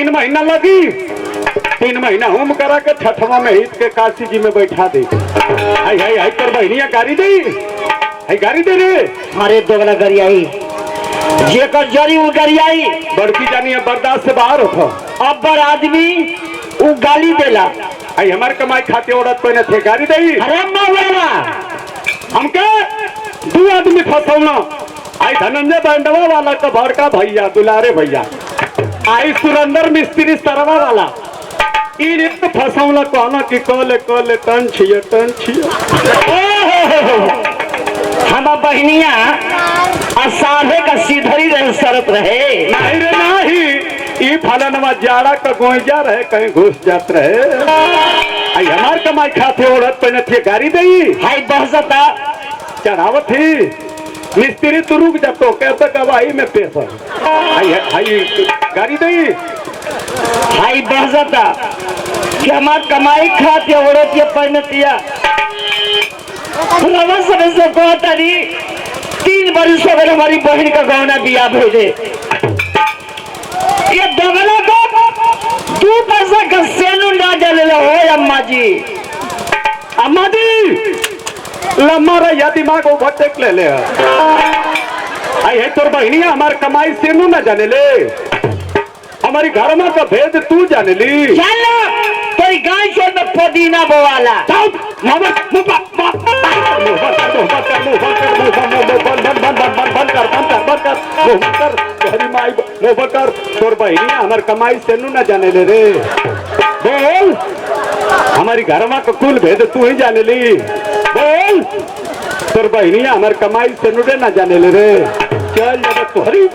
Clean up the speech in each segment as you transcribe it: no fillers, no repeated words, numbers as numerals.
3 महीना लगी। 3 महीना होम करा के छठवा में हित के काशी जी में बैठा दे। हाय हाय हाय कर बहनिया गाड़ी दे, हाय गाड़ी दे रे। अरे दोगला गरियाई जेकर जरी उ गरियाई बड़की जानी अब बर्दाश्त से बाहर हो। अब बड़ आदमी उ गाली देला। आई हमार कमाई खाते औरत कोई न थे गाड़ी दे। अरे मौलाना हमके 2 आदमी फसौना। आई धनंजय बंडवा वाला का बड़का भैया दुलारे भैया, आई सुरेंद्र मिस्त्री सरवा वाला इन एक फसौना कहना कि कोले कोले टन छिया। हम बहनिया असाधे का सीधरी रहे शरत रहे। नहीं रे नहीं, ई फलनवा जाड़ा का गोइजा रहे कहीं घुस जात रहे। आई हमार कमाई खाते औरत पे न थी गाड़ी दई। हाय बहसता चढ़ावत थी मिस्त्री तू रुक जा तो कहता गवाही में पेश है। आई गाड़ी दई। हाय बहसता कि हमार कमाई खाते औरत ये पहनतिया रवा समय से कहतरी 3 बरस हो गए हमारी बहन का गौना बिया भेजे। ये दगला को 2 पैसा का सेलून ना जले हो अम्मा जी। अम्मा जी लम्मा रहा दिमाग ओवरटेक ले ले। आई है तोर बहनिया हमार कमाई से न जाने ले, हमारी घर में का भेद तू जाने ली। चलो कोई गाय छोड़ में पुदीना बोवाला तोर बहनिया हमार कमाई से न जाने ले रे। बोल हमारी घर में का कुल भेद तू ही जाने ली। बोल तोर बहनिया हमार कमाई से नुडे ना जाने ले रे। चल जाएगा तुहरी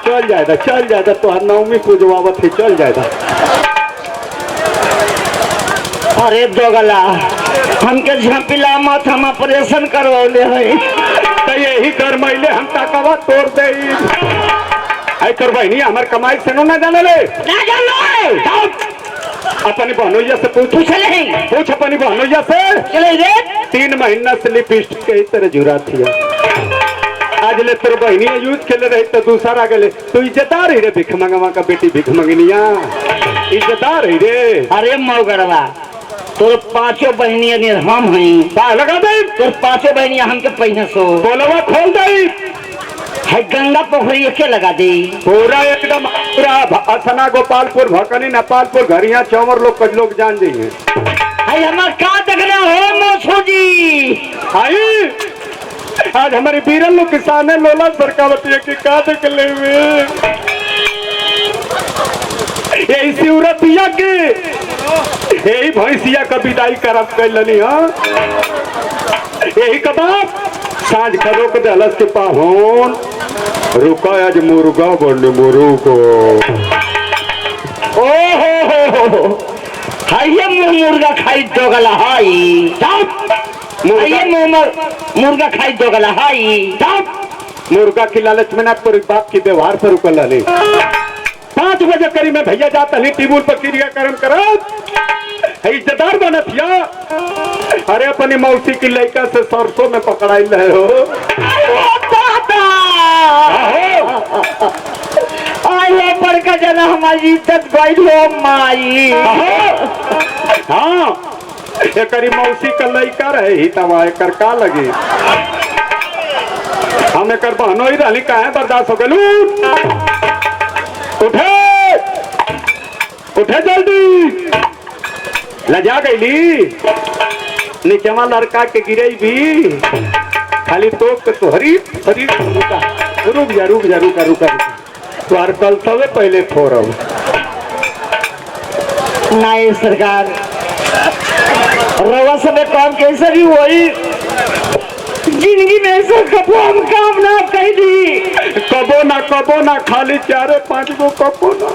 चल जाएगा तुहर नवमी पूजवावत है चल जाएगा। अरे दोगला हमके झपिला मत हम ऑपरेशन करवले है तो यही कर मैले हम ताकवा तोड़ दे। आई तोर बहनिया हमार कमाई से ना जाने ले। ना जानो अपनी बहनोइया से पूछ अपनी बहनोइया से। चले रे 3 महीना से लिपस्टिक के तरह झुरा थी। आज ले तोर बहनिया यूज के ले रही तो दूसरा गले तू इज्जतदार ही रे। भिख मंगवा का बेटी भिख मंगनिया इज्जतदार ही रे। अरे मौगरवा तोर 5 बहनिया ने हम हई लगा दे। तोर 5 बहनिया हमके पहिने सो बोलवा खोल दे। है गंगा पोखरी के लगा दे पूरा एकदम पूरा असना गोपालपुर भकनी नेपालपुर घरिया चौमर लोग जान जाइए। है हमार का देख रहे हो मोछो जी। आई आज हमारे बीरल लोग किसान है लोला सरकावती की का देख ले यही शिवरतिया के यही भैंसिया का विदाई करब कैलनी। हाँ यही कबाब साँझ खरो के दलस के पाहुन रुका आज मुर्गा बने मुर्गो। ओ हो हाय मुर्गा खाई दोगला हाई मुर्गा खाई दोगला हाई। मुर्गा की लालच में ना तोर बाप की व्यवहार पर रुकल ले। 5 बजे करीब में भैया जाता नहीं टेबुल पर क्रिया कर्म करो इज्जतदार बनत या। अरे अपनी मौसी की लड़का से सरसों में पकड़ाई रहे हो। आए बड़का जना हमारी इज्जत गई हो माई। हाँ एकरी मौसी का लड़का रहे ही तब एकर का लगे। हम एकर बहनो ही रही काहे बर्दाश्त हो गलू। उठे जल्दी लजा गईली नीचेवा लड़का के गिरे भी खाली तो हरी हरी रुका तुहार कल तबे पहले फोरम नहीं सरकार रवा सब काम कैसे भी वही जिंदगी में से कबो हम काम ना कैली। कबो ना खाली 4-5 गो कबो ना।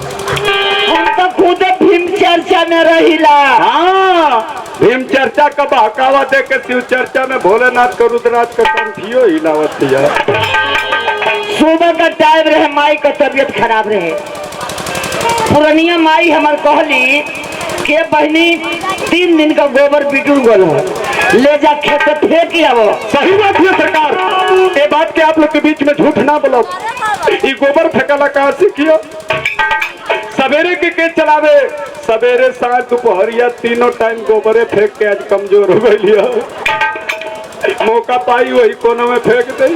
हम तो खुद भीम चर्चा में रहिला। हाँ भीम चर्चा का बहकावा दे के शिव चर्चा में भोलेनाथ का रुद्राज का कंठियो हिलावत दिया। सुबह का टाइम रहे माई का तबीयत खराब रहे। पुरानिया माई हमार कहली के बहनी 3 दिन का गोबर बिटूर गोल हो ले जा खेत फेंक आवो। सही बात है सरकार। ये बात के आप लोग के बीच में झूठ ना बोलो। ये गोबर फेंकला कहाँ सीखियो। सवेरे के चलावे, सवेरे सांझ दोपहरिया तीनों टाइम गोबरे फेंक के आज कमजोर हो गई। मौका पाई वही कोनों में फेंक दे।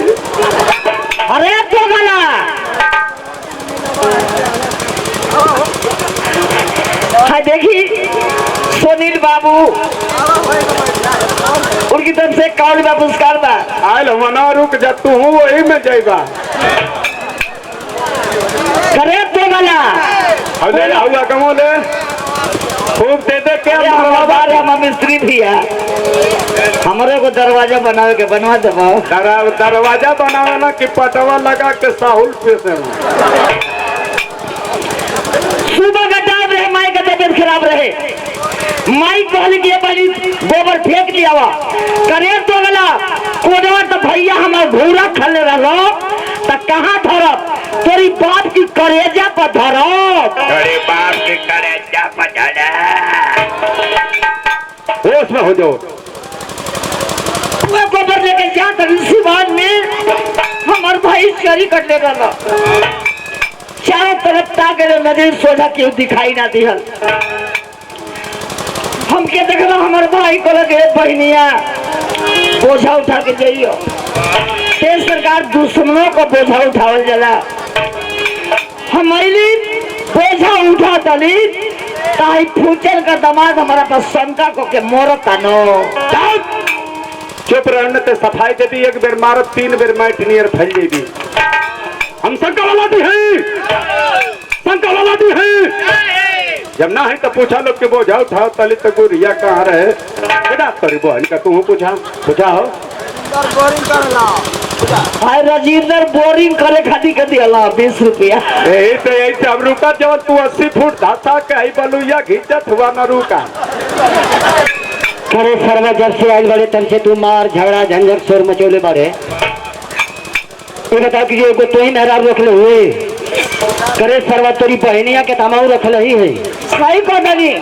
अरे तो गला हाँ देखी सुनील बाबू उनकी तरफ से कौन बा पुरस्कार बा आयल मना रुक जा तू हूँ वही में जाएगा। करे तो गला अरे हुआ कमो ले खूब दे दे के हमारे हम मिस्त्री भी है हमारे को दरवाजा बनावे के बनवा देवा दरवाजा बनावे ना कि पटवा लगा के साहुल पे से सुबह का टाइम रहे माई का तबियत खराब रहे माई कहली कि पहले गोबर फेंक दिया हुआ करे तो गला कोडवा तो भैया हमार घूरा खले रहो तो कहाँ धरब तेरी बाप की करेजा पर धरब तेरे बाप के कलेजा पर धरा। होश में हो जाओ। वो गोबर लेके जा इसी बात में हमार भाई चोरी कर ले रहा चारों तरफ ताके नजर सोझा क्यों दिखाई ना दिहल हम के देखना हमारे भाई को लगे बहनिया बोझा उठा के जाइयो तेज सरकार दुश्मनों को बोझा उठावल जला हमारी बोझा उठा दली ताई फूचल का दामाद हमारा पास शंका को के मोरता नो चुप रहने ते सफाई देती एक बेर मारत 3 बेर मैट नियर फैल जेबी। हम शंका वाला भी हैं, शंका वाला भी हैं। जब ना है तो पूछा लोग के बोझा उठाओ तली तक गुरिया कहाँ रहे बेटा तोरी बहन का तू पूछा हो भाई राजेंद्र बोरिंग करे खाती कर दिया 20 रुपया यही अब रुका जब तू 80 फुट धाता के आई बलुया घिंचत हुआ न रुका। करे सरवा जब से आयल बड़े तब से तू मार झगड़ा झंझट शोर मचोले बारे तू बता कि जो तो ही मेहराब रख ले हुए करे सरवा तोरी बहनिया के तमाऊ रख ही है सही को नहीं